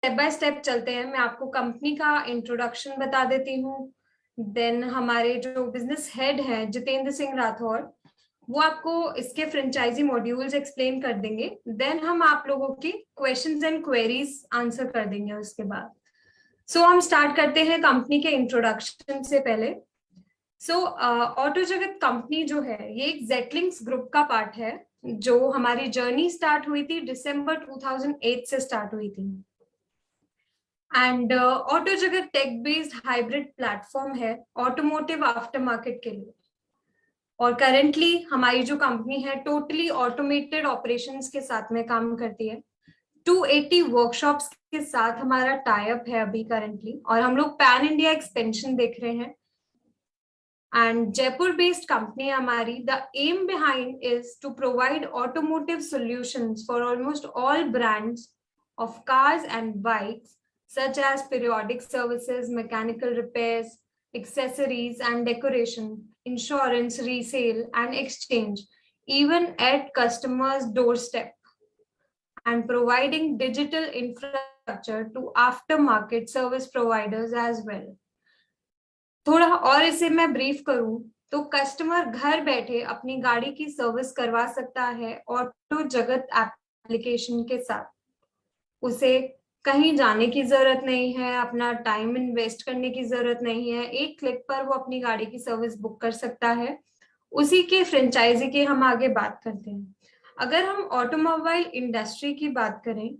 Step by step चलते हैं। मैं आपको कंपनी का इंट्रोडक्शन बता देती हूँ। देन हमारे जो बिजनेस हेड हैं जितेंद्र सिंह राठौर, वो आपको इसके फ्रेंचाइजी मॉड्यूल्स एक्सप्लेन कर देंगे। देन हम आप लोगों की क्वेश्चंस एंड क्वेरीज आंसर कर देंगे उसके बाद। सो हम स्टार्ट करते हैं कंपनी के इंट्रोडक्शन से पहले। ऑटो जगत कंपनी जो है ये एक जेटलिंक्स ग्रुप का पार्ट है, जो हमारी जर्नी स्टार्ट हुई थी दिसंबर 2008 से स्टार्ट हुई थी। एंड ऑटो जगत टेक बेस्ड हाइब्रिड प्लेटफॉर्म है ऑटोमोटिव आफ्टर मार्केट के लिए। और करेंटली हमारी जो कंपनी है टोटली ऑटोमेटेड ऑपरेशंस के साथ में काम करती है। 280 वर्कशॉप्स के साथ हमारा टाई अप है अभी करेंटली, और हम लोग पैन इंडिया एक्सपेंशन देख रहे हैं। एंड जयपुर बेस्ड कंपनी है हमारी। The aim behind is to provide automotive solutions for almost all brands of cars and bikes such as periodic services, mechanical repairs, accessories and decoration, insurance, resale and exchange, even at customers' doorstep, and providing digital infrastructure to aftermarket service providers as well. थोड़ा और इसे मैं brief करूं तो customer घर बैठे अपनी गाड़ी की सर्विस करवा सकता है ऑटो जगत एप्लीकेशन के साथ। उसे कहीं जाने की जरूरत नहीं है, अपना टाइम इन्वेस्ट करने की जरूरत नहीं है। एक क्लिक पर वो अपनी गाड़ी की सर्विस बुक कर सकता है। उसी के फ्रेंचाइजी की हम आगे बात करते हैं। अगर हम ऑटोमोबाइल इंडस्ट्री की बात करें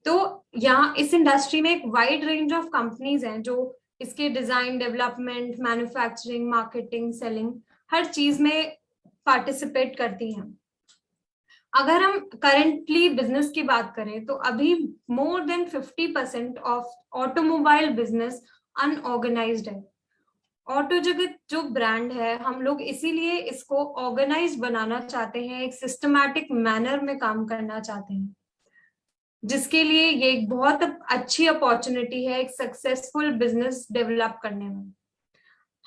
तो यहाँ इस इंडस्ट्री में एक वाइड रेंज ऑफ कंपनीज हैं जो इसके design, development, manufacturing, marketing, selling हर चीज में पार्टिसिपेट करती हैं। अगर हम करेंटली बिजनेस की बात करें तो अभी more than 50% of automobile business unorganised है। ऑटो जगत जो ब्रांड है हम लोग इसीलिए इसको ऑर्गेनाइज बनाना चाहते हैं, एक सिस्टमैटिक मैनर में काम करना चाहते हैं, जिसके लिए ये एक बहुत अच्छी अपॉर्चुनिटी है एक सक्सेसफुल बिजनेस डेवलप करने में।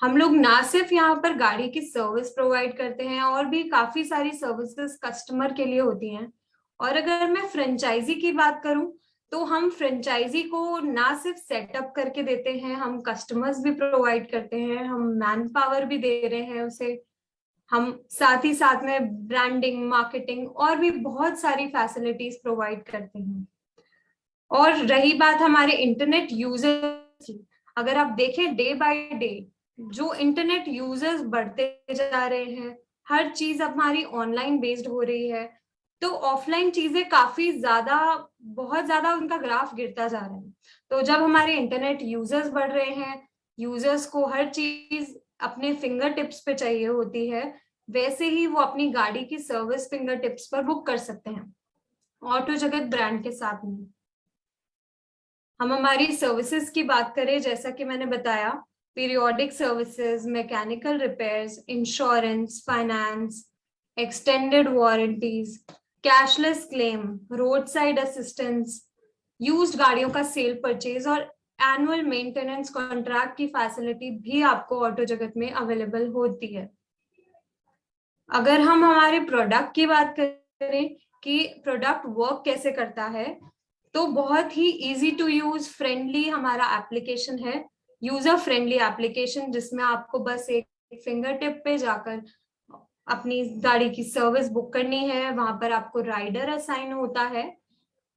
हम लोग ना सिर्फ यहाँ पर गाड़ी की सर्विस प्रोवाइड करते हैं, और भी काफी सारी सर्विसेज कस्टमर के लिए होती हैं। और अगर मैं फ्रेंचाइजी की बात करूं तो हम फ्रेंचाइजी को ना सिर्फ सेटअप करके देते हैं, हम कस्टमर्स भी प्रोवाइड करते हैं, हम मैन पावर भी दे रहे हैं उसे। हम साथ ही साथ में ब्रांडिंग, मार्केटिंग और भी बहुत सारी फैसिलिटीज प्रोवाइड करते हैं। और रही बात हमारे इंटरनेट यूजर्स की, अगर आप देखें डे बाय डे जो इंटरनेट यूजर्स बढ़ते जा रहे हैं, हर चीज हमारी ऑनलाइन बेस्ड हो रही है, तो ऑफलाइन चीजें काफी ज्यादा, बहुत ज्यादा उनका ग्राफ गिरता जा रहा है। तो जब हमारे इंटरनेट यूजर्स बढ़ रहे हैं, यूजर्स को हर चीज अपने फिंगर टिप्स पे चाहिए होती है, वैसे ही वो अपनी गाड़ी की सर्विस फिंगर टिप्स पर बुक कर सकते हैं ऑटो जगत ब्रांड के साथ में। हम हमारी सर्विसेज की बात करें, जैसा कि मैंने बताया, periodic services, mechanical repairs, insurance, finance, extended warranties, cashless claim, road side assistance, used गाड़ियों का सेल परचेज और एनुअल मेंटेनेंस कॉन्ट्रैक्ट की फैसिलिटी भी आपको ऑटो जगत में अवेलेबल होती है। अगर हम हमारे प्रोडक्ट की बात करें कि प्रोडक्ट वर्क कैसे करता है, तो बहुत ही इजी टू यूज फ्रेंडली हमारा एप्लीकेशन है, यूजर फ्रेंडली एप्लीकेशन, जिसमें आपको बस एक फिंगर टिप पे जाकर अपनी गाड़ी की सर्विस बुक करनी है। वहां पर आपको राइडर असाइन होता है।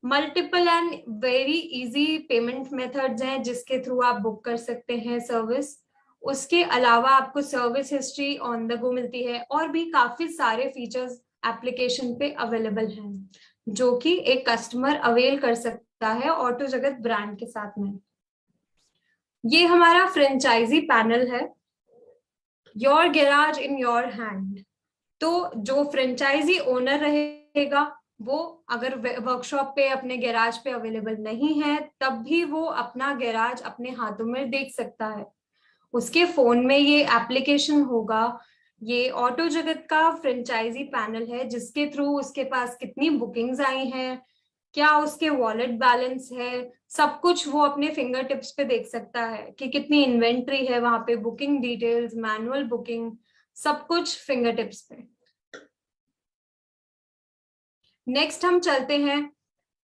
Multiple and very easy payment methods हैं जिसके थ्रू आप बुक कर सकते हैं सर्विस। उसके अलावा आपको सर्विस हिस्ट्री ऑन द गो मिलती है, और भी काफी सारे फीचर्स एप्लीकेशन पे अवेलेबल हैं जो कि एक कस्टमर अवेल कर सकता है ऑटो जगत ब्रांड के साथ में। ये हमारा फ्रेंचाइजी पैनल है, your garage in your hand. तो जो फ्रेंचाइजी ओनर रहेगा वो अगर वर्कशॉप पे, अपने गैराज पे अवेलेबल नहीं है, तब भी वो अपना गैराज अपने हाथों में देख सकता है। उसके फोन में ये एप्लीकेशन होगा। ये ऑटो जगत का फ्रेंचाइजी पैनल है जिसके थ्रू उसके पास कितनी बुकिंग्स आई हैं, क्या उसके वॉलेट बैलेंस है, सब कुछ वो अपने फिंगर टिप्स पे देख सकता है कि कितनी इन्वेंट्री है वहां पे, बुकिंग डिटेल्स, मैनुअल बुकिंग, सब कुछ फिंगर टिप्स पे। नेक्स्ट हम चलते हैं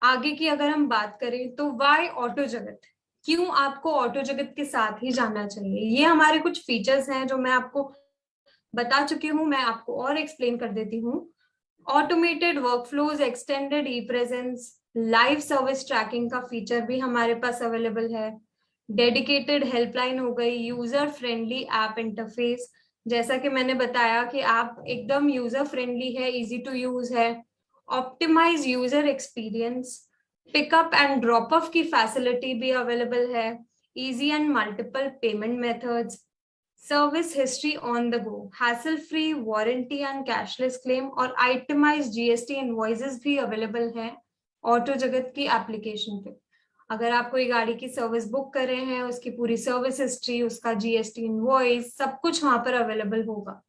आगे की अगर हम बात करें तो वाई ऑटो जगत, क्यों आपको ऑटो जगत के साथ ही जाना चाहिए। ये हमारे कुछ फीचर्स हैं जो मैं आपको बता चुकी हूँ, मैं आपको और एक्सप्लेन कर देती हूँ। ऑटोमेटेड वर्कफ्लोज, एक्सटेंडेड ई प्रेजेंस, लाइव सर्विस ट्रैकिंग का फीचर भी हमारे पास अवेलेबल है। डेडिकेटेड हेल्पलाइन हो गई, यूजर फ्रेंडली ऐप इंटरफेस, जैसा कि मैंने बताया कि ऐप एकदम यूजर फ्रेंडली है, इजी टू यूज है। Optimise user experience, pickup and drop off की फैसिलिटी भी अवेलेबल है, easy and multiple payment methods, service history on the go, hassle free warranty and cashless claim, और itemise GST invoices भी available हैं auto Jagat की application पे। अगर आप कोई गाड़ी की सर्विस बुक कर रहे हैं, उसकी पूरी सर्विस हिस्ट्री, उसका जीएसटी इनवॉइस, सब कुछ वहां पर अवेलेबल होगा।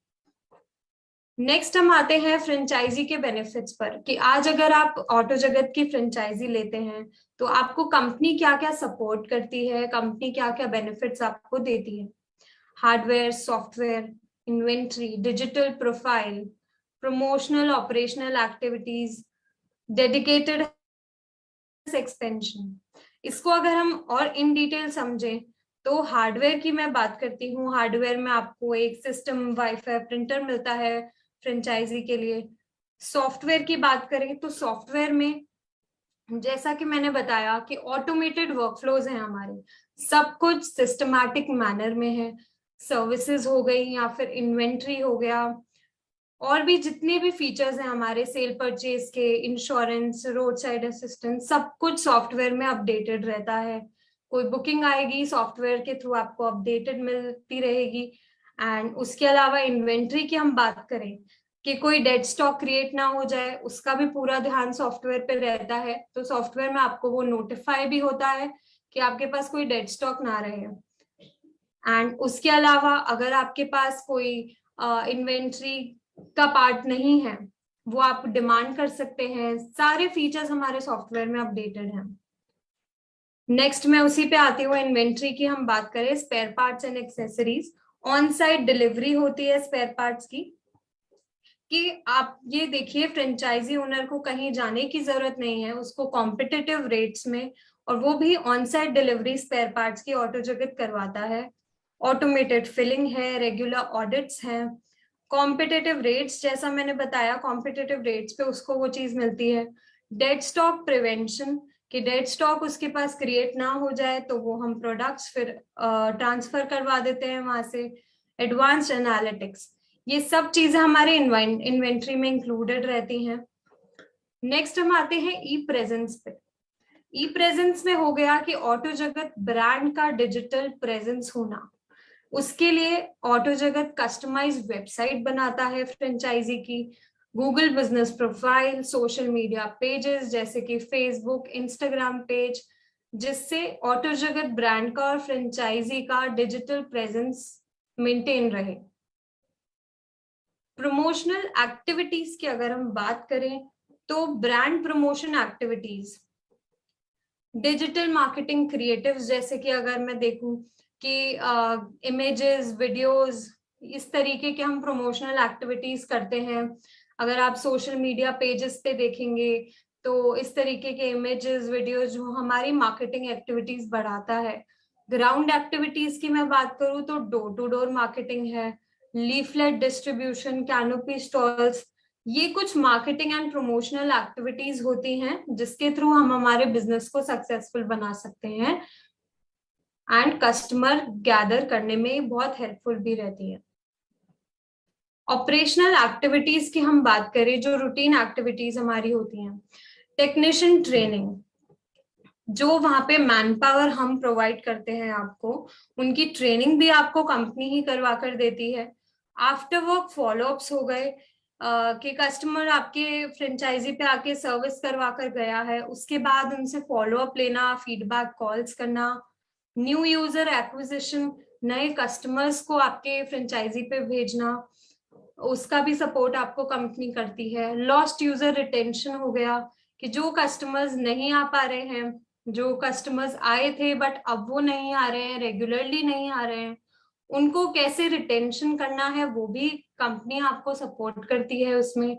नेक्स्ट हम आते हैं फ्रेंचाइजी के बेनिफिट्स पर, कि आज अगर आप ऑटो जगत की फ्रेंचाइजी लेते हैं तो आपको कंपनी क्या क्या सपोर्ट करती है, कंपनी क्या क्या बेनिफिट्स आपको देती है। Hardware, software, inventory, digital profile, promotional operational activities, dedicated expansion. इसको अगर हम और इन डिटेल समझें तो हार्डवेयर की मैं बात करती हूँ। हार्डवेयर में आपको एक सिस्टम, वाईफाई, प्रिंटर मिलता है फ्रेंचाइजी के लिए। सॉफ्टवेयर की बात करें तो सॉफ्टवेयर में जैसा कि मैंने बताया कि ऑटोमेटेड वर्कफ्लोज हैं हमारे, सब कुछ सिस्टमैटिक मैनर में है। सर्विसेज हो गई या फिर इन्वेंट्री हो गया, और भी जितने भी फीचर्स हैं हमारे, सेल परचेज के, इंश्योरेंस, रोड साइड असिस्टेंस, सब कुछ सॉफ्टवेयर में अपडेटेड रहता है। कोई बुकिंग आएगी सॉफ्टवेयर के थ्रू आपको अपडेटेड मिलती रहेगी। एंड उसके अलावा इन्वेंट्री की हम बात करें कि कोई डेड स्टॉक क्रिएट ना हो जाए, उसका भी पूरा ध्यान सॉफ्टवेयर पे रहता है। तो सॉफ्टवेयर में आपको वो नोटिफाई भी होता है कि आपके पास कोई डेड स्टॉक ना रहे। एंड उसके अलावा अगर आपके पास कोई इन्वेंट्री का पार्ट नहीं है, वो आप डिमांड कर सकते हैं। सारे फीचर्स हमारे सॉफ्टवेयर में अपडेटेड हैं। नेक्स्ट मैं उसी पे आती हूँ, इन्वेंट्री की हम बात करें, spare parts and accessories. On site delivery होती है स्पेयर पार्ट्स की, कि आप ये देखिए फ्रेंचाइजी ओनर को कहीं जाने की जरूरत नहीं है, उसको कॉम्पिटिटिव रेट्स में, और वो भी on site delivery spare parts की ऑटो जगत करवाता है। ऑटोमेटेड फिलिंग है, रेगुलर ऑडिट्स हैं, कॉम्पिटिटिव रेट्स, जैसा मैंने बताया कॉम्पिटिटिव रेट्स पे उसको वो चीज मिलती है। डेड स्टॉक प्रिवेंशन, कि डेड स्टॉक उसके पास क्रिएट ना हो जाए तो वो हम प्रोडक्ट्स फिर ट्रांसफर करवा देते हैं वहां से। एडवांस्ड एनालिटिक्स, ये सब चीजें हमारे इन्वेंट्री में इंक्लूडेड रहती हैं। नेक्स्ट हम आते हैं ई प्रेजेंस पे। ई प्रेजेंस में हो गया कि ऑटो जगत ब्रांड का डिजिटल प्रेजेंस होना। उसके लिए ऑटो जगत कस्टमाइज वेबसाइट बनाता है फ्रेंचाइजी की, Google business profile, social media pages जैसे कि फेसबुक, इंस्टाग्राम पेज, जिससे ऑटो जगत ब्रांड का और फ्रेंचाइजी का डिजिटल प्रेजेंस मेंटेन रहे। प्रमोशनल एक्टिविटीज की अगर हम बात करें तो brand promotion activities, digital marketing creatives, जैसे कि अगर मैं देखूं कि इमेजेस, वीडियोस, इस तरीके के हम प्रमोशनल एक्टिविटीज करते हैं। अगर आप सोशल मीडिया पेजेस पे देखेंगे तो इस तरीके के इमेजेस, वीडियोस जो हमारी मार्केटिंग एक्टिविटीज बढ़ाता है। ग्राउंड एक्टिविटीज की मैं बात करूं तो डोर टू डोर मार्केटिंग है, लीफलेट डिस्ट्रीब्यूशन, कैनोपी स्टॉल्स, ये कुछ मार्केटिंग एंड प्रमोशनल एक्टिविटीज होती हैं जिसके थ्रू हम हमारे बिजनेस को सक्सेसफुल बना सकते हैं एंड कस्टमर गैदर करने में बहुत हेल्पफुल भी रहती है। ऑपरेशनल एक्टिविटीज की हम बात करें, जो रूटीन एक्टिविटीज हमारी होती हैं, टेक्नीशियन ट्रेनिंग, जो वहां पे मैन पावर हम प्रोवाइड करते हैं आपको, उनकी ट्रेनिंग भी आपको कंपनी ही करवा कर देती है। आफ्टर वर्क फॉलोअप्स हो गए, कि कस्टमर आपके फ्रेंचाइजी पे आके सर्विस करवा कर गया है, उसके बाद उनसे फॉलोअप लेना, फीडबैक कॉल्स करना, न्यू यूजर एक्विजिशन, नए कस्टमर्स को आपके फ्रेंचाइजी पे भेजना, उसका भी सपोर्ट आपको कंपनी करती है। लॉस्ट यूजर रिटेंशन हो गया, कि जो कस्टमर्स नहीं आ पा रहे हैं, जो कस्टमर्स आए थे बट अब वो नहीं आ रहे हैं, रेगुलरली नहीं आ रहे हैं, उनको कैसे रिटेंशन करना है वो भी कंपनी आपको सपोर्ट करती है उसमें।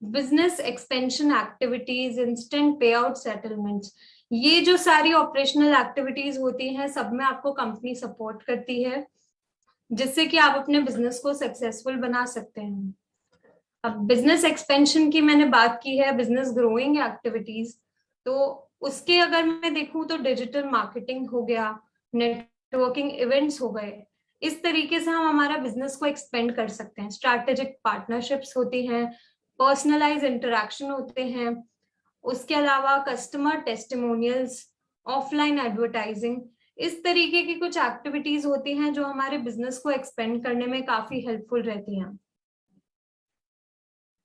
बिजनेस एक्सपेंशन एक्टिविटीज, इंस्टेंट पे आउट सेटलमेंट्स, ये जो सारी ऑपरेशनल एक्टिविटीज होती हैं सब में आपको कंपनी सपोर्ट करती है, जिससे कि आप अपने बिजनेस को सक्सेसफुल बना सकते हैं। अब बिजनेस एक्सपेंशन की मैंने बात की है, बिजनेस ग्रोइंग एक्टिविटीज, तो उसके अगर मैं देखूं तो डिजिटल मार्केटिंग हो गया, नेटवर्किंग इवेंट्स हो गए, इस तरीके से हम हमारा बिजनेस को एक्सपेंड कर सकते हैं। स्ट्रैटेजिक पार्टनरशिप्स होती हैं, पर्सनलाइज इंटरेक्शन होते हैं, उसके अलावा कस्टमर टेस्टिमोनियल्स, ऑफलाइन एडवर्टाइजिंग, इस तरीके की कुछ एक्टिविटीज होती हैं जो हमारे बिजनेस को एक्सपेंड करने में काफी हेल्पफुल रहती हैं।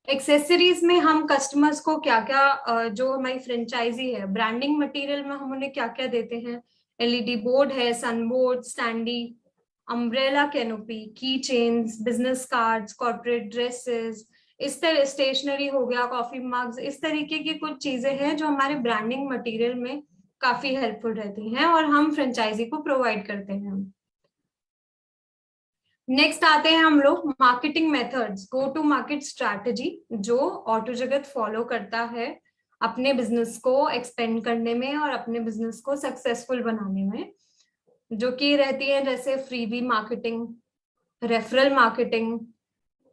एक्सेसरीज में हम कस्टमर्स को क्या क्या, जो हमारी फ्रेंचाइजी है, ब्रांडिंग मटेरियल में हम उन्हें क्या क्या देते हैं, एलईडी बोर्ड है, सन बोर्ड, स्टैंडी, अम्ब्रेला कैनोपी, की chains, business cards, corporate dresses, इस तरह स्टेशनरी हो गया, कॉफी मग्स, इस तरीके की कुछ चीजें हैं जो हमारे ब्रांडिंग मटेरियल में काफी हेल्पफुल रहती हैं और हम फ्रेंचाइजी को प्रोवाइड करते हैं। नेक्स्ट आते हैं हम लोग marketing methods, go to market strategy, जो ऑटो जगत फॉलो करता है अपने बिजनेस को एक्सपेंड करने में और अपने बिजनेस को सक्सेसफुल बनाने में, जो कि रहती है जैसे freebie marketing, referral marketing,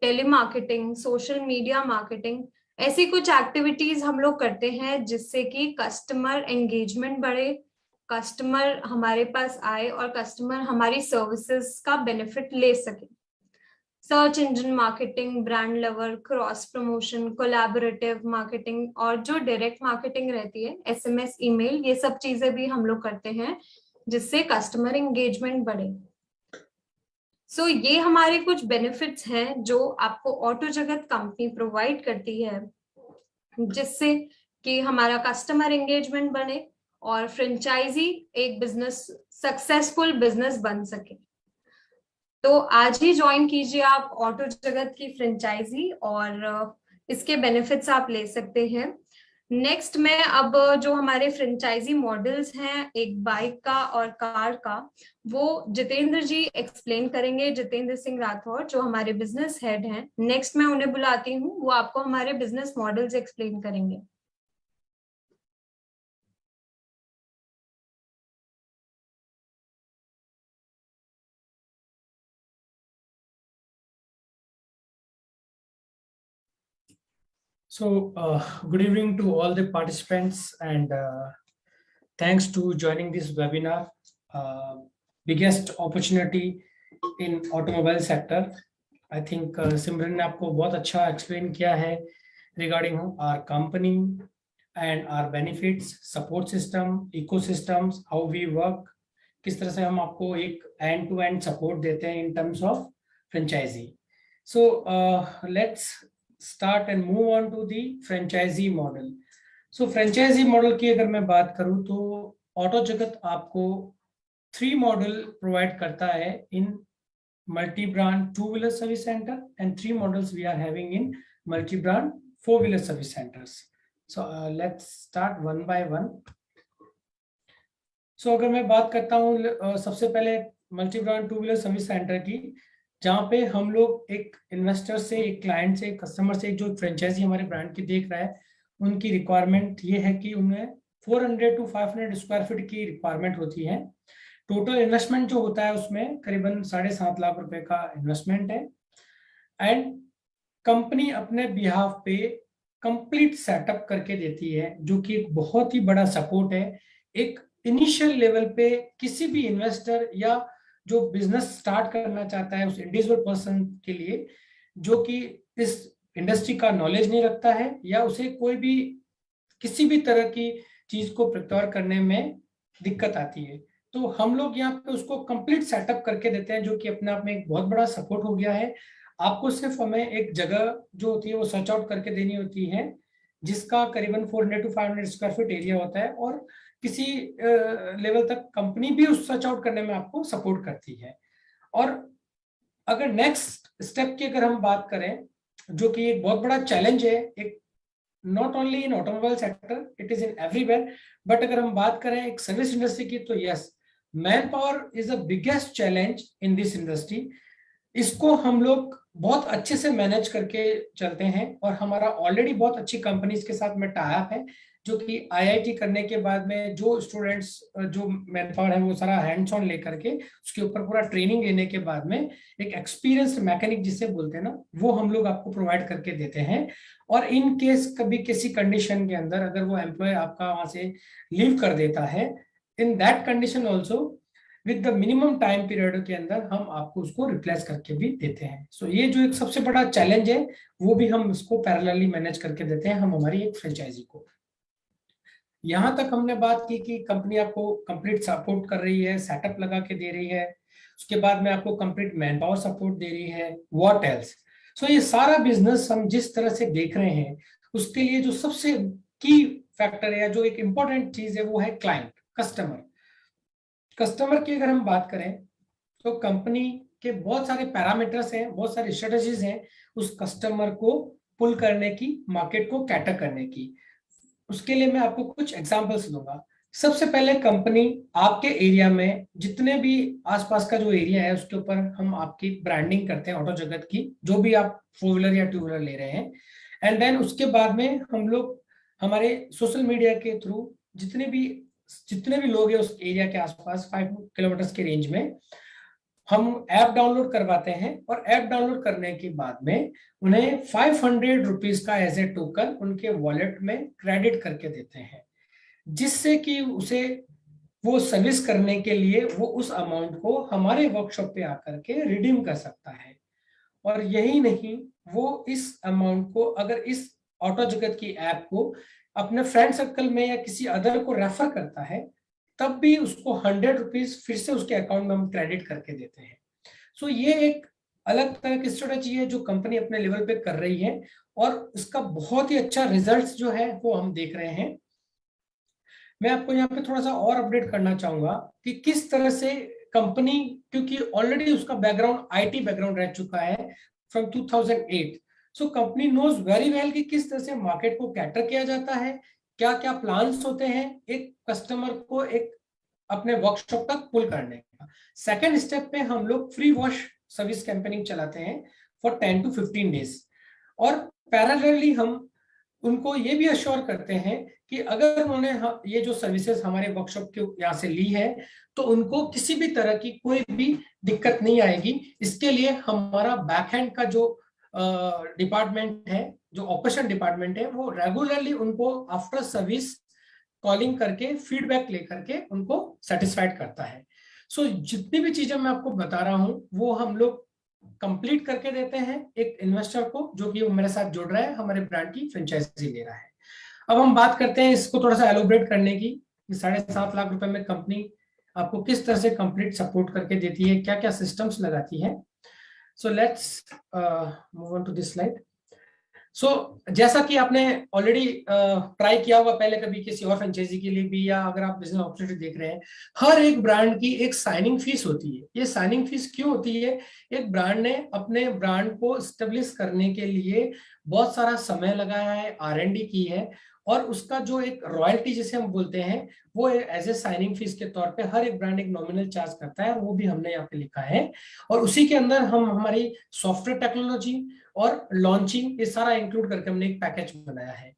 telemarketing, social media marketing. ऐसी कुछ एक्टिविटीज हम लोग करते हैं जिससे कि कस्टमर एंगेजमेंट बढ़े, कस्टमर हमारे पास आए और कस्टमर हमारी सर्विसेज का बेनिफिट ले सके। Search engine marketing, brand lover, cross promotion, collaborative marketing, और जो डायरेक्ट मार्केटिंग रहती है, एसएमएस, ईमेल, ये सब चीजें भी हम लोग करते हैं जिससे कस्टमर एंगेजमेंट बढ़े। सो ये हमारे कुछ बेनिफिट्स हैं जो आपको ऑटो जगत कंपनी प्रोवाइड करती है, जिससे कि हमारा कस्टमर एंगेजमेंट बने और फ्रेंचाइजी एक बिजनेस, सक्सेसफुल बिजनेस बन सके। तो आज ही ज्वाइन कीजिए आप ऑटो जगत की फ्रेंचाइजी और इसके बेनिफिट्स आप ले सकते हैं। नेक्स्ट में अब जो हमारे फ्रेंचाइजी मॉडल्स हैं, एक बाइक का और कार का, वो जितेंद्र जी एक्सप्लेन करेंगे, जितेंद्र सिंह राठौर जो हमारे बिजनेस हेड हैं। नेक्स्ट मैं उन्हें बुलाती हूँ, वो आपको हमारे बिजनेस मॉडल्स एक्सप्लेन करेंगे। So, good evening to all the participants, and thanks to joining this webinar. Biggest opportunity in automobile sector. I think सिमरन ने आपको बहुत अच्छा explain किया है regarding our company and our benefits, support system, ecosystems, how we work, किस तरह से हम आपको एक end-to-end support देते हैं in terms of franchisee. So let's start and move on to the franchisee model. So franchisee model की अगर मैं बात करूं तो ऑटो जगत आपको 3 मॉडल प्रोवाइड करता है in multi-brand 2-wheeler service center and 3 models we are having in multi-brand 4-wheeler service centers. So let's start one by one. So अगर मैं बात करता हूँ सबसे पहले multi-brand 2-wheeler service center की, जहाँ पे हम लोग एक इन्वेस्टर से, एक क्लाइंट से, एक कस्टमर से, जो फ्रेंचाइजी हमारे ब्रांड की देख रहा है, उनकी रिक्वायरमेंट ये है कि उन्हें 400 to 500 स्क्वायर फीट की रिक्वायरमेंट होती है। टोटल इन्वेस्टमेंट जो होता है उसमें करीबन 7.5 लाख रुपए का इन्वेस्टमेंट है, एंड कंपनी अपने बिहाफ पे कंप्लीट सेटअप करके देती है, जो कि एक बहुत ही बड़ा सपोर्ट है। एक इनिशियल लेवल पे किसी भी इन्वेस्टर या जो बिजनेस स्टार्ट करना चाहता है उस इंडिविजुअल पर्सन के लिए, जो कि इस इंडस्ट्री का नॉलेज नहीं रखता है या उसे कोई भी किसी भी तरह की चीज को प्रिपेयर करने में दिक्कत आती है, तो हम लोग यहाँ पे उसको कंप्लीट सेटअप करके देते हैं, जो कि अपने आप में एक बहुत बड़ा सपोर्ट हो गया है। आपको सिर्फ हमें एक जगह जो होती है वो सर्च आउट करके देनी होती है, जिसका करीबन 400 to 500 स्क्वायर फीट एरिया होता है, और किसी लेवल तक कंपनी भी उस सर्च आउट करने में आपको सपोर्ट करती है। और अगर नेक्स्ट स्टेप की अगर हम बात करें, जो कि एक बहुत बड़ा चैलेंज है, एक not only in automobile sector, it is in everywhere, but अगर हम बात करें एक सर्विस इंडस्ट्री की, तो yes, man power is the biggest challenge in this industry. इसको हम लोग बहुत अच्छे से मैनेज करके चलते हैं और हमारा ऑलरेडी बहुत अच्छी कंपनीज के साथ में टाई अप है, जो कि आईआईटी करने के बाद में जो स्टूडेंट्स जो मेथड है वो सारा हैंड्स ऑन लेकर के उसके ऊपर पूरा ट्रेनिंग लेने के बाद में एक एक्सपीरियंस्ड मैकेनिक जिसे बोलते हैं ना, वो हम लोग आपको प्रोवाइड करके देते हैं। और इन केस कभी किसी कंडीशन के अंदर अगर वो एम्प्लॉय आपका वहां से लीव कर देता है, in that condition also with the minimum time period के अंदर हम आपको उसको रिप्लेस करके भी देते हैं। सो ये जो एक सबसे बड़ा चैलेंज है वो भी हम इसको पैरेलली मैनेज करके देते हैं हम हमारी एक फ्रेंचाइजी को। यहाँ तक हमने बात की कि कंपनी आपको कंप्लीट सपोर्ट कर रही है, सेटअप लगा के दे रही है, उसके बाद में आपको कंप्लीट मैन पावर सपोर्ट दे रही है, व्हाट एल्स। सो ये सारा बिजनेस हम जिस तरह से देख रहे हैं उसके लिए जो सबसे की फैक्टर है या जो एक इंपॉर्टेंट चीज है वो है क्लाइंट, कस्टमर। कस्टमर की अगर हम बात करें तो कंपनी के बहुत सारे पैरामीटर्स हैं, बहुत सारी स्ट्रेटजीज हैं उस कस्टमर को पुल करने की, मार्केट को कैटर करने की। उसके लिए मैं आपको कुछ एग्जांपल्स दूंगा। सबसे पहले कंपनी आपके एरिया में जितने भी आसपास का जो एरिया है उसके ऊपर हम आपकी ब्रांडिंग करते हैं ऑटो जगत की, जो भी आप 4 व्हीलर या 2 व्हीलर ले रहे हैं। एंड देन उसके बाद में हम लोग हमारे सोशल मीडिया के थ्रू जितने भी लोग हैं उस एरिया के आसपास 5 किलोमीटर के रेंज में हम ऐप डाउनलोड करवाते हैं। और ऐप डाउनलोड करने के बाद में उन्हें 500 रुपीज का एज ए टोकन उनके वॉलेट में क्रेडिट करके देते हैं, जिससे कि उसे वो सर्विस करने के लिए वो उस अमाउंट को हमारे वर्कशॉप पे आकर के रिडीम कर सकता है। और यही नहीं, वो इस अमाउंट को अगर इस ऑटो जगत की ऐप को अपने फ्रेंड सर्कल में या किसी अदर को रेफर करता है, तब भी उसको 100 रुपीज फिर से उसके अकाउंट में हम क्रेडिट करके देते हैं। सो ये एक अलग तरह की स्ट्रेटजी है जो कंपनी अपने लेवल पे कर रही है और इसका बहुत ही अच्छा रिजल्ट्स जो है वो हम देख रहे हैं। मैं आपको यहाँ पे थोड़ा सा और अपडेट करना चाहूंगा कि किस तरह से कंपनी, क्योंकि ऑलरेडी उसका बैकग्राउंड आईटी बैकग्राउंड रह चुका है from 2008। So company knows very well कि किस तरह से मार्केट को कैटर किया जाता है, क्या क्या प्लान्स होते हैं एक कस्टमर को एक अपने वर्कशॉप तक पुल करने का। सेकेंड स्टेप पे हम लोग फ्री वॉश सर्विस कैंपेनिंग चलाते हैं फॉर 10 to 15 डेज। और पैरेलली हम उनको ये भी अश्योर करते हैं कि अगर उन्होंने ये जो सर्विसेज हमारे वर्कशॉप के यहाँ से ली है तो उनको किसी भी तरह की कोई भी दिक्कत नहीं आएगी। इसके लिए हमारा बैकएंड का जो डिपार्टमेंट है, जो ऑपरेशन डिपार्टमेंट है, वो रेगुलरली उनको आफ्टर सर्विस कॉलिंग करके फीडबैक लेकर के उनको सेटिस्फाइड करता है। सो जितनी भी चीजें मैं आपको बता रहा हूं वो हम लोग कंप्लीट करके देते हैं एक इन्वेस्टर को जो कि मेरे साथ जुड़ रहा है, हमारे ब्रांड की फ्रेंचाइजी ले रहा है। अब हम बात करते हैं इसको थोड़ा सा एलोबरेट करने की, 7.5 लाख रुपए में कंपनी आपको किस तरह से कंप्लीट सपोर्ट करके देती है, क्या क्या सिस्टम्स लगाती है। So let's move on to this slide. So जैसा कि आपने ऑलरेडी ट्राई किया होगा पहले कभी किसी और फ्रेंचाइजी के लिए भी, या अगर आप बिजनेस अपॉर्चुनिटी देख रहे हैं, हर एक ब्रांड की एक साइनिंग फीस होती है। ये साइनिंग फीस क्यों होती है? एक ब्रांड ने अपने ब्रांड को स्टेब्लिश करने के लिए बहुत सारा समय लगाया है, R&D की है, और उसका जो एक रॉयल्टी जिसे हम बोलते हैं वो एज ए साइनिंग फीस के तौर पे हर एक ब्रांड एक नॉमिनल चार्ज करता है, वो भी हमने यहाँ पे लिखा है। और उसी के अंदर हम हमारी सॉफ्टवेयर टेक्नोलॉजी और लॉन्चिंग ये सारा इंक्लूड करके हमने एक पैकेज बनाया है।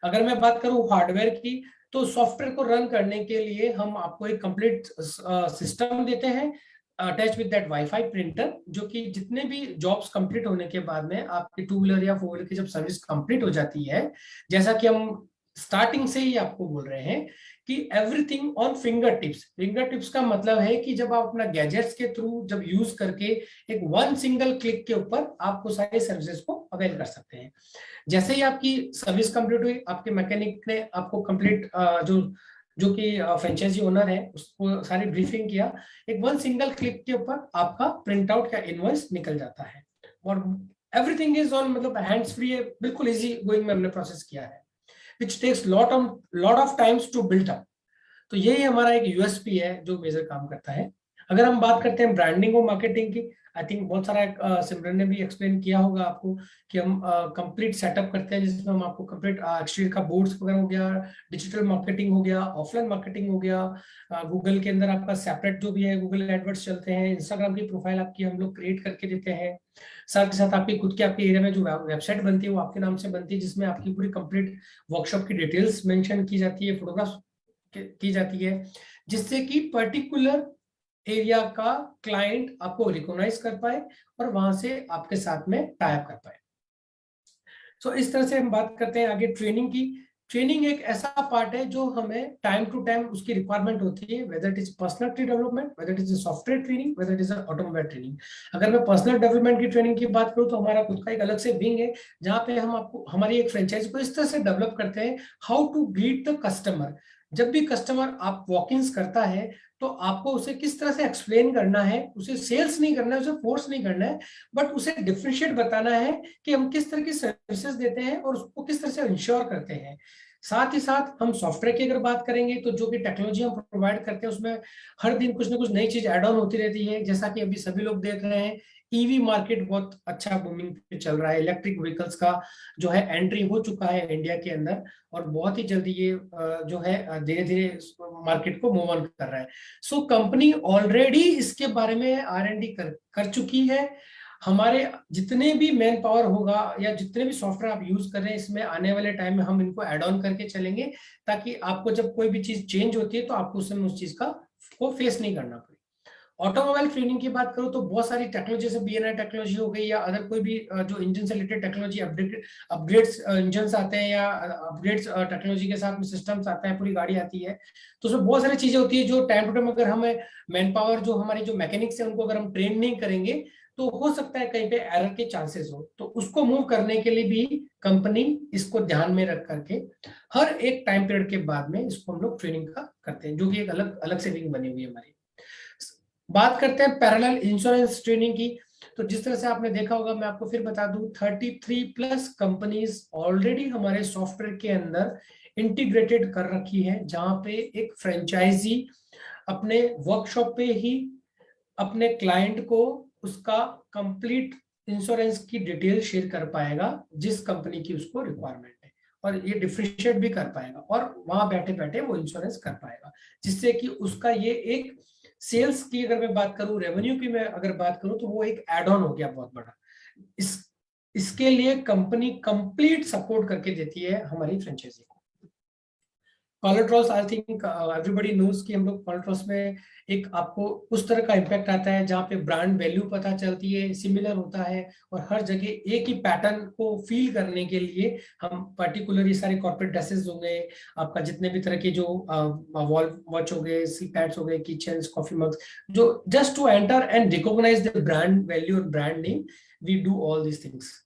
अगर मैं बात करूं हार्डवेयर की, तो सॉफ्टवेयर को रन करने के लिए हम आपको एक कंप्लीट सिस्टम देते हैं attach with that wifi printer, जो कि जितने भी जॉब्स कंप्लीट होने के बाद में आपकी 2 व्हीलर या 4 व्हीलर की जब सर्विस कंप्लीट हो जाती है, जैसा कि हम स्टार्टिंग से ही आपको बोल रहे हैं कि everything on finger tips. Finger tips का मतलब है कि जब आप अपना गैजेट्स के थ्रू जब यूज करके एक वन सिंगल क्लिक के ऊपर आपको सारी सर्विसेज को अवेल कर सकते हैं। जैसे ही आपकी सर्विस कंप्लीट हुई, आपके मैकेनिक ने आपको कंप्लीट जो कि फ्रेंचाइजी ओनर है उसको सारी ब्रीफिंग किया, एक वन सिंगल क्लिक के ऊपर आपका प्रिंट आउट का इनवॉइस निकल जाता है और एवरीथिंग इज ऑन, मतलब हैंड्स फ्री है, बिल्कुल इजी गोइंग में हमने प्रोसेस किया है, which takes lot of times to build up। तो यही हमारा एक यूएसपी है जो मेजर काम करता है। अगर हम बात करते हैं ब्रांडिंग और मार्केटिंग की, आई थिंक बहुत सारा सिमरन ने भी एक्सप्लेन किया होगा आपको कि हम कंप्लीट सेटअप करते हैं, जिसमें हम आपको कंप्लीट एक्सटीरियर का बोर्ड्स वगैरह हो गया, डिजिटल मार्केटिंग हो गया, ऑफलाइन मार्केटिंग हो गया, गूगल के अंदर आपका सेपरेट जो भी है गूगल एडवर्ड्स चलते हैं, इंस्टाग्राम की प्रोफाइल आपकी हम लोग क्रिएट करके देते हैं, साथ ही साथ आपकी खुद की आपके एरिया में जो वेबसाइट बनती है वो आपके नाम से बनती है, जिसमें आपकी पूरी कंप्लीट वर्कशॉप की डिटेल्स मेंशन की जाती है, फोटोग्राफ की जाती है, जिससे कि पर्टिकुलर एरिया का क्लाइंट आपको रिकॉग्नाइज कर पाए और वहां से आपके साथ में टाई अप कर पाए। सो इस तरह से हम बात करते हैं आगे ट्रेनिंग की। ट्रेनिंग एक ऐसा पार्ट है जो हमें टाइम टू टाइम उसकी रिक्वायरमेंट होती है, whether it is personality development, whether it is software training, whether it is automobile training. अगर मैं पर्सनल डेवलपमेंट की ट्रेनिंग की बात करूं तो हमारा खुद का एक अलग से विंग है, जहां पे हम आपको हमारी एक फ्रेंचाइज को इस तरह से डेवलप करते हैं, how to greet the customer. जब भी कस्टमर आप वॉक इन करता है तो आपको उसे किस तरह से एक्सप्लेन करना है, उसे सेल्स नहीं करना है, उसे फोर्स नहीं करना है, बट उसे डिफ्रेंशिएट बताना है कि हम किस तरह की सर्विसेज देते हैं और उसको किस तरह से इंश्योर करते हैं। साथ ही साथ हम सॉफ्टवेयर की अगर बात करेंगे तो जो भी टेक्नोलॉजी हम प्रोवाइड करते हैं उसमें हर दिन कुछ ना कुछ नई चीज ऐड ऑन होती रहती है, जैसा कि अभी सभी लोग देख रहे हैं ईवी मार्केट बहुत अच्छा बूमिंग पे चल रहा है, इलेक्ट्रिक व्हीकल्स का जो है एंट्री हो चुका है इंडिया के अंदर, और बहुत ही जल्दी ये जो है धीरे धीरे मार्केट को मूव ऑन कर रहा है। सो कंपनी ऑलरेडी इसके बारे में R&D कर चुकी है। हमारे जितने भी मैन पावर होगा या जितने भी सॉफ्टवेयर आप यूज कर रहे हैं, इसमें आने वाले टाइम में हम इनको ऐड ऑन करके चलेंगे, ताकि आपको जब कोई भी चीज चेंज होती है तो आपको उस चीज का को फेस नहीं करना पड़े। ऑटोमोबाइल ट्रेनिंग की बात करूं तो बहुत सारी टेक्नोलॉजी, जैसे BNI टेक्नोलॉजी हो गई या अदर कोई भी जो इंजन से रिलेटेड टेक्नोलॉजी अपग्रेड्स इंजन आते हैं या अपग्रेड्स टेक्नोलॉजी के साथ में सिस्टम्स आते हैं, पूरी गाड़ी आती है, तो उसमें बहुत सारी चीजें होती है जो टाइम टू टाइम अगर हमें मैन पावर जो हमारी जो मैकेनिक्स है उनको अगर हम ट्रेन नहीं करेंगे तो हो सकता है कहीं पे एरर के चांसेस हो, तो उसको मूव करने के लिए भी कंपनी इसको ध्यान में रख करके हर एक टाइम पीरियड के बाद में इसको हम लोग ट्रेनिंग का करते हैं, जो कि एक अलग अलग से विंग बनी हुई है हमारी। बात करते हैं पैरेलल इंश्योरेंस ट्रेनिंग की, तो जिस तरह से आपने देखा होगा, मैं आपको फिर बता दूं, 33+ कंपनीज ऑलरेडी हमारे सॉफ्टवेयर के अंदर इंटीग्रेटेड कर रखी है, जहां पे एक फ्रेंचाइजी अपने वर्कशॉप पे ही अपने क्लाइंट को उसका कंप्लीट इंश्योरेंस की डिटेल शेयर कर पाएगा जिस कंपनी की उसको रिक्वायरमेंट है, और ये डिफ्रेंशिएट भी कर पाएगा और वहां बैठे बैठे वो इंश्योरेंस कर पाएगा, जिससे कि उसका ये एक सेल्स की अगर मैं बात करूं, रेवेन्यू की मैं अगर बात करूं, तो वो एक एड ऑन हो गया बहुत बड़ा। इसके लिए कंपनी कंप्लीट सपोर्ट करके देती है हमारी फ्रेंचाइजी को। कोलेट्रॉल्स, आई थिंक एवरीबॉडी नोज कि हम लोग कोलेट्रॉल्स में एक आपको उस तरह का इम्पैक्ट आता है जहाँ पे ब्रांड वैल्यू पता चलती है, सिमिलर होता है, और हर जगह एक ही पैटर्न को फील करने के लिए हम पर्टिकुलर ये सारे कॉर्पोरेट ड्रेसेस हो गए, आपका जितने भी तरह के जो वॉल वॉच हो गए, सी पैड्स हो गए, किचन्स, कॉफी मग्स, जो just to enter and recognise the brand value और brand name, we do all these things.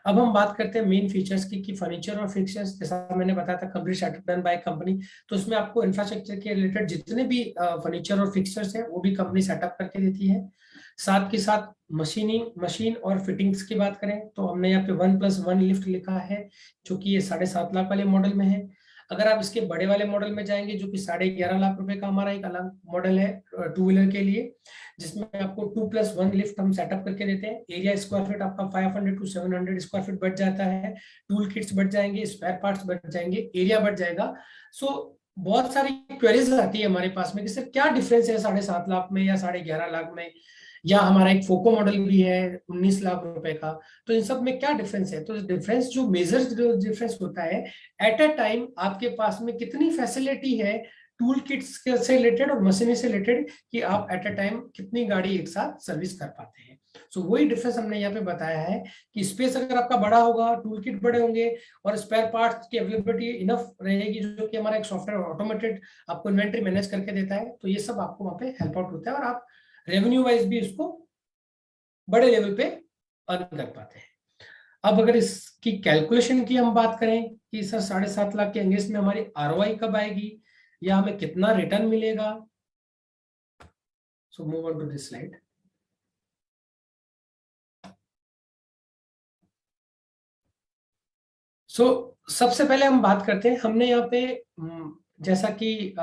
अब हम बात करते हैं मेन फीचर्स की कि फर्नीचर और फिक्सर्स, जैसा मैंने बताया था complete setup done by company, तो उसमें आपको इंफ्रास्ट्रक्चर के रिलेटेड जितने भी फर्नीचर और फिक्सर्स हैं वो भी कंपनी सेटअप करके देती है। साथ के साथ मशीन और फिटिंग्स की बात करें तो हमने यहाँ पे 1+1 लिफ्ट लिखा है, जो कि ये 7.5 लाख वाले मॉडल में है। अगर आप इसके बड़े वाले मॉडल में जाएंगे, जो कि 11.5 लाख रुपए का हमारा एक अलग मॉडल है टू व्हीलर के लिए, जिसमें आपको 2+1 लिफ्ट हम सेटअप करके देते हैं। एरिया स्क्वायर फीट आपका 500 to 700 स्क्वायर फीट बढ़ जाता है, टूल किट्स बढ़ जाएंगे, स्पेयर पार्ट्स बढ़ जाएंगे, एरिया बढ़ जाएगा। सो बहुत सारी क्वेरीज आती है हमारे पास में कि सर क्या डिफरेंस है 7.5 लाख में या 11.5 लाख में, या हमारा एक फोको मॉडल भी है 19 लाख रुपए का, तो इन सब में क्या डिफरेंस है? तो डिफरेंस जो मेजर डिफरेंस होता है, एट अ टाइम आपके पास में कितनी फैसिलिटी है टूल किट्स से रिलेटेड और मशीनरी से रिलेटेड, कि आप एट अ टाइम कितनी गाड़ी एक साथ सर्विस कर पाते हैं। सो वही डिफरेंस हमने यहाँ पे बताया है कि स्पेस अगर आपका बड़ा होगा, टूल किट बड़े होंगे और स्पेयर पार्ट्स की अवेलेबिलिटी इनफ रहेगी, जो कि हमारा एक सॉफ्टवेयर ऑटोमेटेड आपको इन्वेंट्री मैनेज करके देता है, तो ये सब आपको वहाँ पे हेल्प आउट होता है और आप रेवेन्यू वाइज भी इसको बड़े लेवल पे अर्न कर पाते हैं। अब अगर इसकी कैलकुलेशन की हम बात करें कि सर 7.5 लाख के अंगेज में हमारी ROI कब आएगी या हमें कितना रिटर्न मिलेगा, so move on to this slide. सबसे पहले हम बात करते हैं, हमने यहाँ पे जैसा कि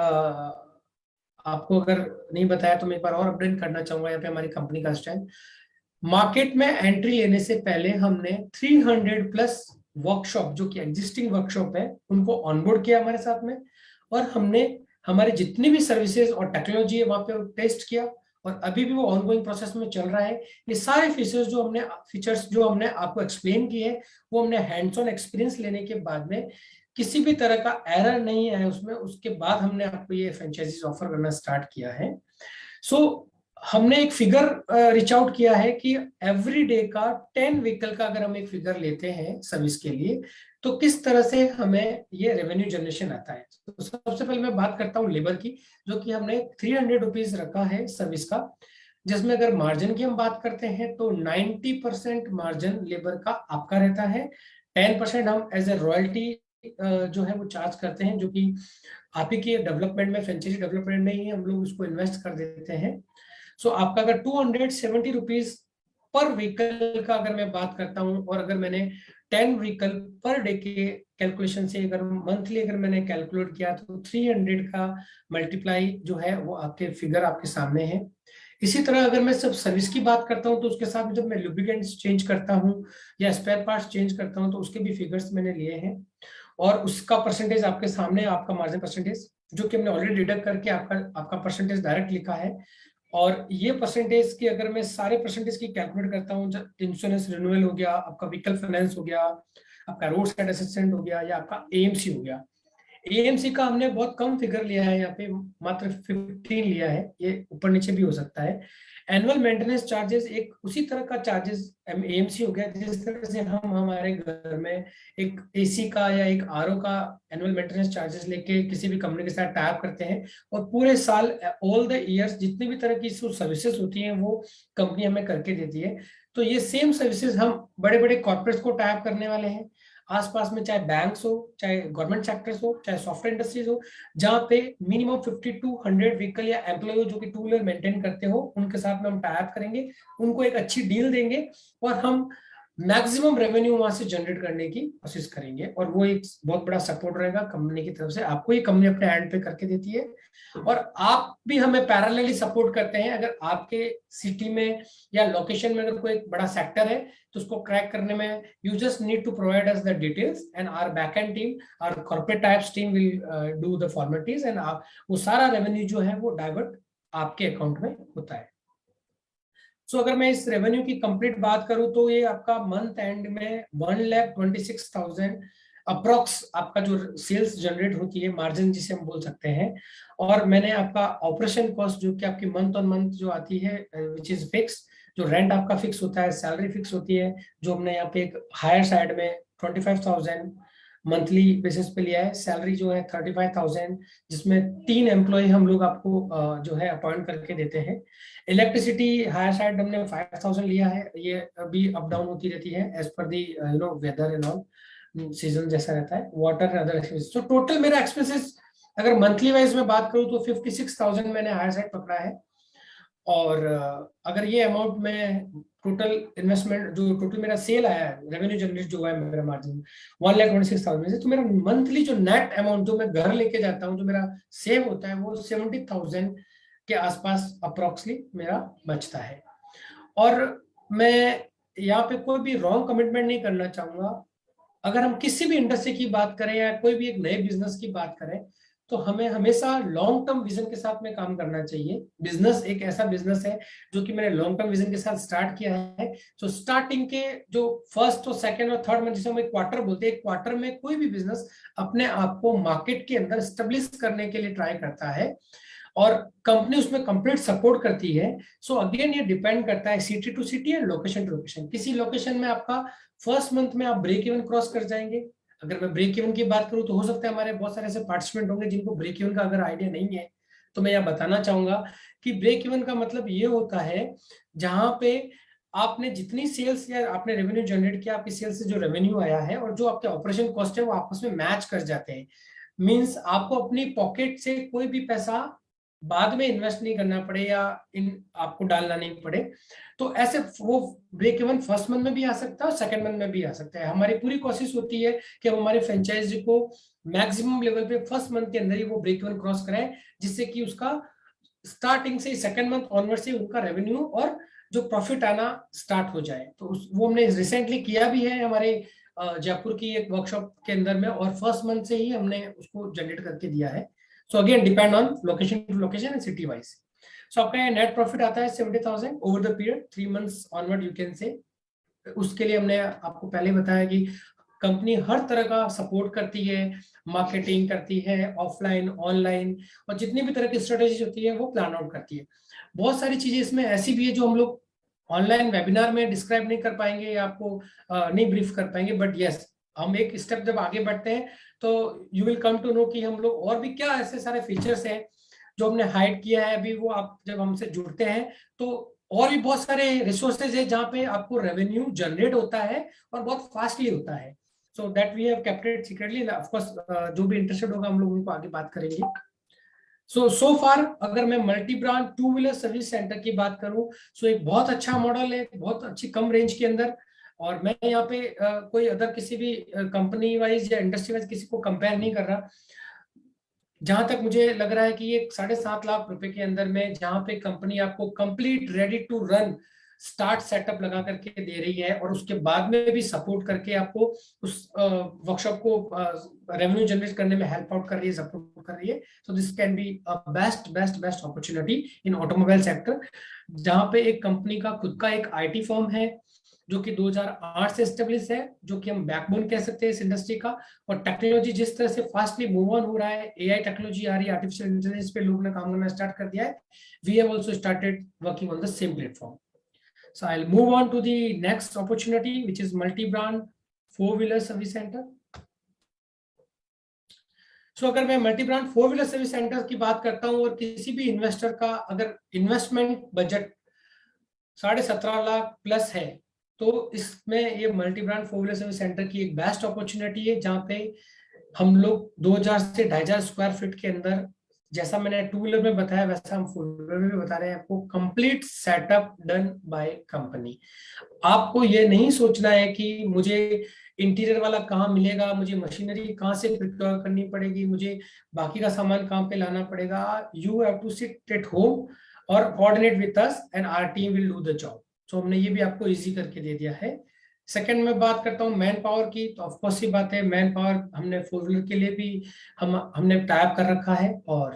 आपको अगर नहीं बताया तो मैं एक बार और अपडेट करना चाहूंगा यहाँ पे हमारी कंपनी का स्टैंड। मार्केट में एंट्री लेने से पहले हमने 300 प्लस वर्कशॉप, जो कि एग्जिस्टिंग वर्कशॉप है, उनको ऑनबोर्ड किया हमारे साथ में, और हमने हमारे जितनी भी सर्विसेज और टेक्नोलॉजी है वहां पे टेस्ट किया, और अभी भी वो ऑनगोइंग प्रोसेस में चल रहा है। ये सारे फीचर्स जो हमने आपको एक्सप्लेन किए हैं, वो हमने हैंड्स ऑन एक्सपीरियंस लेने के बाद में किसी भी तरह का एरर नहीं है उसमें, उसके बाद हमने आपको ये फ्रेंचाइजीज ऑफर करना स्टार्ट किया है। सो हमने एक फिगर रिच आउट किया है कि एवरी डे का 10 व्हीकल का अगर हम एक फिगर लेते हैं सर्विस के लिए, तो किस तरह से हमें ये रेवेन्यू जनरेशन आता है। तो सबसे पहले मैं बात करता हूँ लेबर की, जो कि हमने 300 रुपीज रखा है सर्विस का, जिसमें अगर मार्जिन की हम बात करते हैं तो 90% मार्जिन लेबर का आपका रहता है। 10% हम एज ए रॉयल्टी जो है वो चार्ज करते हैं, जो कि आप ही के डेवलपमेंट में, फ्रेंचाइजी डेवलपमेंट में ही हम लोग उसको इन्वेस्ट कर देते हैं। सो आपका अगर 270 रुपीज पर व्हीकल का अगर मैं बात करता हूं, और अगर मैंने 10 व्हीकल पर डे के कैलकुलेशन से अगर मंथली अगर मैंने कैलकुलेट किया, तो 300 का मल्टीप्लाई जो है वो आपके फिगर आपके सामने है। इसी तरह अगर मैं सब सर्विस की बात करता हूं, तो उसके साथ में जब मैं लुब्रिकेंट्स चेंज करता हूं या स्पेयर पार्ट्स चेंज करता हूं, तो उसके भी फिगर्स मैंने लिए हैं, और उसका परसेंटेज आपके सामने, आपका मार्जिन परसेंटेज जो कि हमने ऑलरेडी डिडक्ट करके आपका आपका परसेंटेज डायरेक्ट लिखा है। और ये परसेंटेज की अगर मैं सारे परसेंटेज की कैलकुलेट करता हूँ, जब इंश्योरेंस रिन्यूअल हो गया, आपका व्हीकल फाइनेंस हो गया, आपका रोड साइड असिस्टेंट हो गया, या आपका एएमसी हो गया। एएमसी का हमने बहुत कम फिगर लिया है यहाँ पे, मात्र 15 लिया है, ये ऊपर नीचे भी हो सकता है। एनुअल मेंटेनेंस चार्जेस एक उसी तरह का चार्जेस एएमसी हो गया, जिस तरह से हम हमारे घर में एक एसी का या एक आरओ का एनुअल मेंटेनेंस चार्जेस लेके किसी भी कंपनी के साथ टाइप करते हैं, और पूरे साल ऑल द ईयर्स जितनी भी तरह की सर्विसेज होती हैं वो कंपनी हमें करके देती है। तो ये सेम सर्विसेज हम बड़े बड़े कॉर्पोरेट्स को टाइप करने वाले हैं, आसपास में, चाहे बैंक्स हो, चाहे गवर्नमेंट सेक्टर्स हो, चाहे सॉफ्टवेयर इंडस्ट्रीज हो, जहां पे मिनिमम 50 to 100 व्हीकल या एम्प्लॉय हो जो कि 2 व्हीलर मेंटेन करते हो, उनके साथ में हम टाइप करेंगे, उनको एक अच्छी डील देंगे, और हम मैक्सिमम रेवेन्यू वहां से जनरेट करने की कोशिश करेंगे। और वो एक बहुत बड़ा सपोर्ट रहेगा कंपनी की तरफ से, आपको ये कंपनी अपने हैंड पे करके देती है, और आप भी हमें पैरेलली सपोर्ट करते हैं। अगर आपके सिटी में या लोकेशन में अगर कोई बड़ा सेक्टर है, तो उसको क्रैक करने में you just need to provide us the details, and our backend team, our corporate types team will do the formalities, and आप वो सारा रेवेन्यू जो है वो डाइवर्ट आपके अकाउंट में होता है। सो अगर मैं इस रेवेन्यू की कंप्लीट बात करूं, तो ये आपका मंथ एंड में 1,26,000 अप्रोक्स आपका जो सेल्स जनरेट होती है, मार्जिन जिसे हम बोल सकते हैं। और मैंने आपका ऑपरेशन कॉस्ट जो कि आपकी मंथ ऑन मंथ जो आती है, विच इज फिक्स, जो रेंट आपका फिक्स होता है, सैलरी फिक्स होती है, जो हमने यहाँ पे एक हायर साइड में 25,000 मंथली बेसिस पे लिया है। सैलरी जो है 35,000, जिसमें 3 एम्प्लॉय हम लोग आपको जो है अपॉइंट करके देते हैं। इलेक्ट्रिसिटी हायर साइड हमने 5,000 लिया है, ये अभी अप डाउन होती रहती है as per the weather and all, season जैसा रहता है। वाटर एंड अदर एक्सपेंसेस, तो टोटल मेरा एक्सपेंसेस अगर मंथली वाइज में बात करूं तो 56,000 मैंने हायर साइड पकड़ा है। और अगर ये अमाउंट में टोटल इन्वेस्टमेंट जो टोटल मेरा सेल आया है, रेवेन्यू जनरेट जो हुआ है मेरा मार्जिन 1,26,000 में से, तो मेरा मंथली जो नेट अमाउंट जो मैं घर लेके जाता हूँ, जो मेरा सेव होता है, वो 70,000 के आसपास अप्रोक्सली मेरा बचता है। और मैं यहाँ पे कोई भी रॉन्ग कमिटमेंट नहीं करना चाहूंगा। अगर हम किसी भी इंडस्ट्री की बात करें या कोई भी एक नए बिजनेस की बात करें, तो हमें हमेशा लॉन्ग टर्म विजन के साथ में काम करना चाहिए। बिजनेस एक ऐसा बिजनेस है जो कि मैंने लॉन्ग टर्म विजन के साथ स्टार्ट किया है। तो स्टार्टिंग के जो फर्स्ट और सेकंड और थर्ड मंथ, जिसे हम एक क्वार्टर बोलते हैं, क्वार्टर में कोई भी बिजनेस अपने आप को मार्केट के अंदर स्टेब्लिश करने के लिए ट्राई करता है, और कंपनी उसमें कंप्लीट सपोर्ट करती है। सो अगेन ये डिपेंड करता है city to city and location to location. किसी लोकेशन में आपका फर्स्ट मंथ में आप ब्रेक इवन क्रॉस कर जाएंगे। अगर मैं ब्रेक इवन की बात करूं, तो हो सकता है हमारे बहुत सारे ऐसे पार्टिसिपेंट होंगे जिनको ब्रेक इवन का अगर आइडिया नहीं है, तो मैं यह बताना चाहूंगा कि ब्रेक इवन का मतलब ये होता है जहां पे आपने जितनी सेल्स या आपने रेवेन्यू जनरेट किया, आपकी सेल्स से जो रेवेन्यू आया है और जो आपके ऑपरेशन कॉस्ट है वो आपस में मैच कर जाते हैं। मींस आपको अपनी पॉकेट से कोई भी पैसा बाद में इन्वेस्ट नहीं करना पड़े या इन आपको डालना नहीं पड़े। तो ऐसे वो ब्रेक इवन फर्स्ट मंथ में भी आ सकता है और सेकंड मंथ में भी आ सकता है। हमारी पूरी कोशिश होती है कि हम हमारे फ्रेंचाइजी को मैक्सिमम लेवल पे फर्स्ट मंथ के अंदर ही वो ब्रेक इवन क्रॉस कराएं, जिससे कि उसका स्टार्टिंग से सेकंड मंथ ऑनवर्ड से उनका रेवेन्यू और जो प्रॉफिट आना स्टार्ट हो जाए। तो वो हमने रिसेंटली किया भी है हमारे जयपुर की एक वर्कशॉप के अंदर में, और फर्स्ट मंथ से ही हमने उसको जनरेट करके दिया है। So again depend on location to location and city wise. So आपका नेट प्रॉफिट आता है 70,000 over the period 3 months onward you can say. उसके लिए हमने आपको पहले बताया कि कंपनी हर तरह का सपोर्ट करती है, मार्केटिंग करती है, ऑफलाइन ऑनलाइन, और जितनी भी तरह की स्ट्रेटेजी होती है वो प्लान आउट करती है। बहुत सारी चीजें इसमें ऐसी भी है जो हम लोग ऑनलाइन वेबिनार में डिस्क्राइब नहीं कर पाएंगे या आपको नहीं ब्रीफ कर पाएंगे, बट यस हम एक स्टेप जब आगे बढ़ते हैं तो you will come to know कि हम लोग और भी क्या ऐसे सारे फीचर्स हैं जो हमने हाइड किया है अभी। वो आप जब हमसे जुड़ते हैं तो और भी बहुत सारे रिसोर्सेज है जहाँ पे आपको रेवेन्यू जनरेट होता है और बहुत फास्टली होता है। So that we have kept it secretly. Of course जो भी इंटरेस्टेड होगा हम लोग उनको आगे बात करेंगे। सो फार अगर मैं multi brand two wheeler service centre की बात करूं, सो एक बहुत अच्छा मॉडल है, बहुत अच्छी कम रेंज के अंदर। और मैं यहाँ पे कोई अदर किसी भी कंपनी वाइज या इंडस्ट्री वाइज किसी को कंपेयर नहीं कर रहा। जहां तक मुझे लग रहा है कि ये 7.5 लाख रुपए के अंदर में जहां पे कंपनी आपको complete ready to run start setup लगा करके दे रही है और उसके बाद में भी सपोर्ट करके आपको उस वर्कशॉप को रेवेन्यू जनरेट करने में हेल्प आउट कर रही है, सपोर्ट कर रही है। So this can be a best best best opportunity in automobile sector, जहां पे एक कंपनी का खुद का एक आईटी फर्म है जो कि 2008 से एस्टेब्लिश है, जो कि हम बैकबोन कह सकते हैं इस इंडस्ट्री का। और टेक्नोलॉजी जिस तरह से फास्टली मूव ऑन हो रहा है, एआई टेक्नोलॉजी आ रही है, आर्टिफिशियल इंटेलिजेंस पे लोगों ने काम करना स्टार्ट कर दिया है। We have also started working on the same platform. So I'll move on to the next opportunity, which is multi-brand four-wheeler service center. So अगर मैं मल्टी-ब्रांड फोर-व्हीलर सर्विस सेंटर की बात करता हूँ और किसी भी इन्वेस्टर का अगर इन्वेस्टमेंट बजट 17.5 लाख प्लस है, तो इसमें ये मल्टी-ब्रांड फोर-व्हीलर सर्विस सेंटर की एक बेस्ट अपॉर्चुनिटी है, जहाँ पे हम लोग 2000 से 2500 स्क्वायर फीट के अंदर, जैसा मैंने टू व्हीलर में बताया वैसा हम फोर व्हीलर में भी बता रहे हैं आपको, complete setup done by company. आपको ये नहीं सोचना है कि मुझे इंटीरियर वाला कहाँ मिलेगा, मुझे मशीनरी कहाँ से प्रिक्योर करनी पड़ेगी, मुझे बाकी का सामान कहाँ पे लाना पड़ेगा। You have to sit at home और coordinate with us and our team will do the job. So हमने ये भी आपको इजी करके दे दिया है। सेकंड में बात करता हूँ मैन पावर की, तो ऑफकोर्स ही बात है, मैन पावर हमने फोर व्हीलर के लिए भी हमने टाइप कर रखा है, और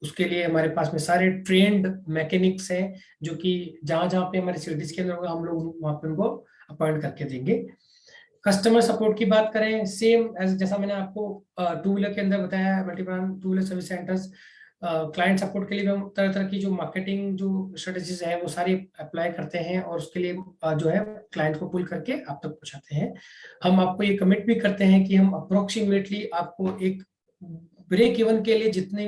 उसके लिए हमारे पास में सारे ट्रेंड मैकेनिक्स हैं जो कि जहां जहां पे हमारे सिटीज के अंदर होगा हम लोग वहां पे उनको अपॉइंट करके देंगे। कस्टमर सपोर्ट की बात करें, सेम एज जैसा मैंने आपको टू व्हीलर के अंदर बताया, multi brand two wheeler service centres client support के लिए भी हम तरह तरह की जो मार्केटिंग जो स्ट्रेटेजीज है वो सारी अप्लाई करते हैं, और उसके लिए जो है क्लाइंट को पुल करके आप तक पहुंचाते हैं। हम आपको ये कमिट भी करते हैं कि हम अप्रोक्सीमेटली आपको एक ब्रेक इवन के लिए जितने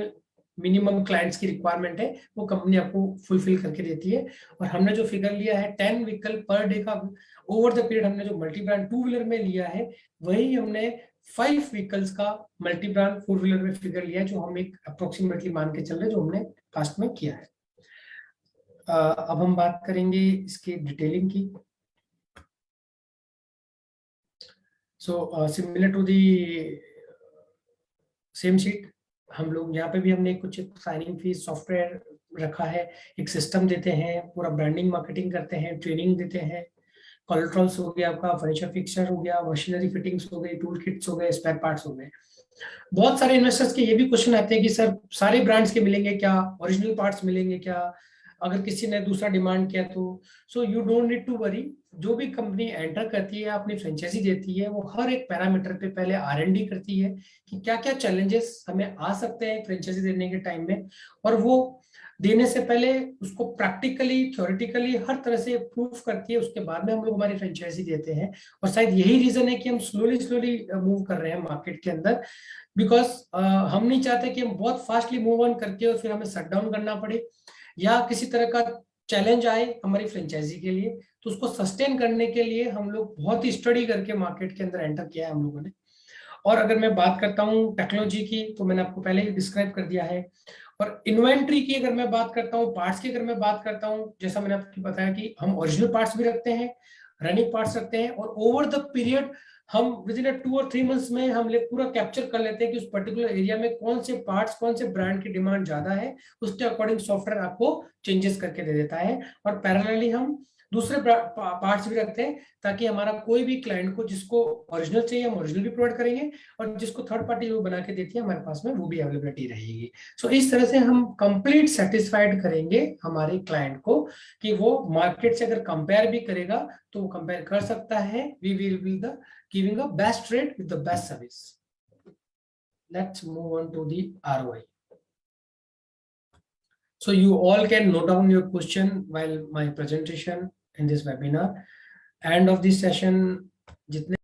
मिनिमम क्लाइंट्स की रिक्वायरमेंट है वो कंपनी आपको फुलफिल करके देती है। और हमने जो फिगर लिया है 10 व्हीकल पर डे का ओवर द पीरियड, हमने जो मल्टी ब्रांड टू व्हीलर में लिया है वही हमने 5 व्हीकल्स का मल्टी ब्रांड फोर व्हीलर में फिगर लिया है, जो हम एक अप्रोक्सीमेटली मान के चल रहे हैं जो हमने पास्ट में किया है। अब हम बात करेंगे इसके डिटेलिंग की। So similar to the same sheet, हम लोग यहाँ पे भी हमने कुछ साइनिंग फीस सॉफ्टवेयर रखा है, एक सिस्टम देते हैं, पूरा ब्रांडिंग मार्केटिंग करते हैं, ट्रेनिंग देते हैं, कोलेट्रल्स हो गया, आपका फर्नीचर फिक्सचर हो गया, मशीनरी फिटिंग्स हो गई, टूल किट्स हो गए, स्पेयर पार्ट्स हो गए। बहुत सारे इन्वेस्टर्स के ये भी क्वेश्चन आते हैं कि सर सारे ब्रांड्स के मिलेंगे क्या, ओरिजिनल पार्ट्स मिलेंगे क्या, अगर किसी ने दूसरा डिमांड किया तो। So you don't need to worry, जो भी कंपनी एंटर करती है अपनी फ्रेंचाइजी देती है वो हर एक पैरामीटर पे पहले R&D करती है कि क्या क्या चैलेंजेस हमें आ सकते हैं फ्रेंचाइजी देने के टाइम में, और वो देने से पहले उसको प्रैक्टिकली थ्योरेटिकली हर तरह से प्रूफ करती है, उसके बाद में हम लोग हमारी फ्रेंचाइजी देते हैं। और शायद यही रीजन है कि हम स्लोली मूव कर रहे हैं मार्केट के अंदर, बिकॉज हम नहीं चाहते कि हम बहुत फास्टली मूव ऑन करके और फिर हमें शट डाउन करना पड़े या किसी तरह का चैलेंज आए हमारी फ्रेंचाइजी के लिए। तो उसको सस्टेन करने के लिए हम लोग बहुत ही स्टडी करके मार्केट के अंदर एंटर किया है हम लोगों ने। और अगर मैं बात करता हूँ टेक्नोलॉजी की, तो मैंने आपको पहले ही डिस्क्राइब कर दिया है। और इन्वेंट्री की अगर मैं बात करता हूँ, पार्ट्स की अगर मैं बात करता हूँ, जैसा मैंने आपको बताया कि हम ओरिजिनल पार्ट्स भी रखते हैं, रनिंग पार्ट्स रखते हैं, और ओवर द पीरियड हम विद इन 2 और 3 मंथ्स में हम पूरा कैप्चर कर लेते हैं कि उस पर्टिकुलर एरिया में कौन से पार्ट्स, कौन से ब्रांड की डिमांड ज्यादा है, उसके अकॉर्डिंग सॉफ्टवेयर आपको चेंजेस करके दे देता है। और पैरेलली हम दूसरे पार्ट्स भी रखते हैं ताकि हमारा कोई भी क्लाइंट को जिसको ओरिजिनल चाहिए हम ओरिजिनल भी प्रोवाइड करेंगे, और जिसको थर्ड पार्टी वो बना के देती है हमारे पास में वो भी अवेलेबिलिटी रहेगी। सो इस तरह से हम कंप्लीट सेटिस्फाइड करेंगे हमारे क्लाइंट को कि वो मार्केट से अगर कंपेयर भी करेगा तो वो कंपेयर कर सकता है। We will be the giving a best rate with the best service. Let's move on to the ROI. So you all can note down your question while my presentation in this webinar. End of this session, जितने